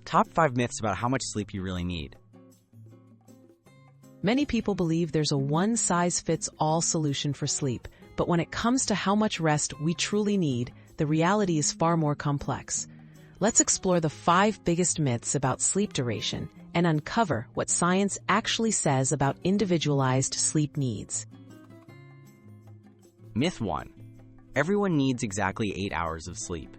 Top 5 myths about how much sleep you really need. Many people believe there's a one-size-fits-all solution for sleep, but when it comes to how much rest we truly need, the reality is far more complex. Let's explore the 5 biggest myths about sleep duration and uncover what science actually says about individualized sleep needs. Myth 1. Everyone needs exactly 8 hours of sleep.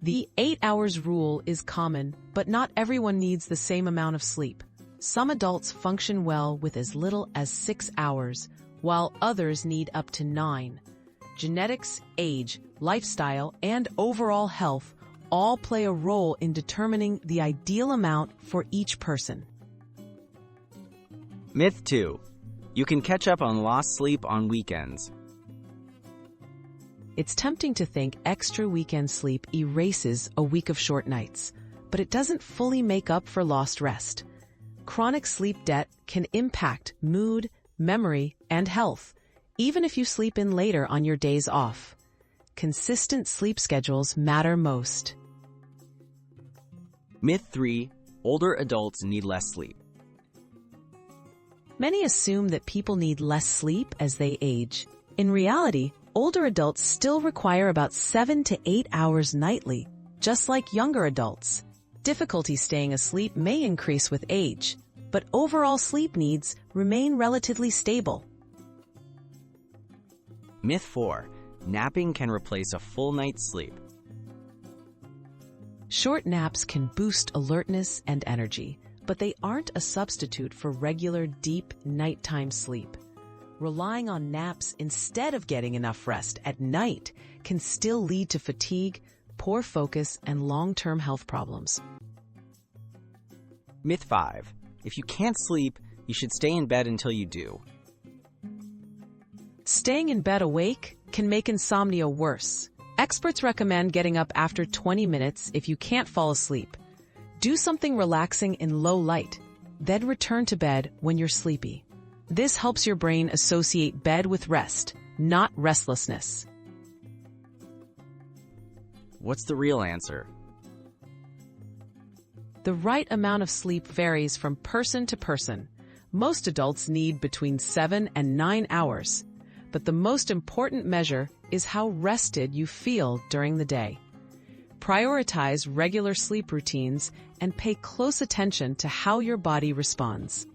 The 8 hours rule is common, but not everyone needs the same amount of sleep. Some adults function well with as little as 6 hours, while others need up to 9. Genetics, age, lifestyle, and overall health all play a role in determining the ideal amount for each person. Myth 2. You can catch up on lost sleep on weekends. It's tempting to think extra weekend sleep erases a week of short nights, but it doesn't fully make up for lost rest. Chronic sleep debt can impact mood, memory, and health, even if you sleep in later on your days off. Consistent sleep schedules matter most. Myth 3. Older adults need less sleep. Many assume that people need less sleep as they age. In reality, older adults still require about 7 to 8 hours nightly, just like younger adults. Difficulty staying asleep may increase with age, but overall sleep needs remain relatively stable. Myth 4. Napping can replace a full night's sleep. Short naps can boost alertness and energy, but they aren't a substitute for regular, deep nighttime sleep. Relying on naps instead of getting enough rest at night can still lead to fatigue, poor focus, and long-term health problems. Myth 5. If you can't sleep, you should stay in bed until you do. Staying in bed awake can make insomnia worse. Experts recommend getting up after 20 minutes if you can't fall asleep. Do something relaxing in low light, then return to bed when you're sleepy. This helps your brain associate bed with rest, not restlessness. What's the real answer? The right amount of sleep varies from person to person. Most adults need between 7 and 9 hours, but the most important measure is how rested you feel during the day. Prioritize regular sleep routines and pay close attention to how your body responds.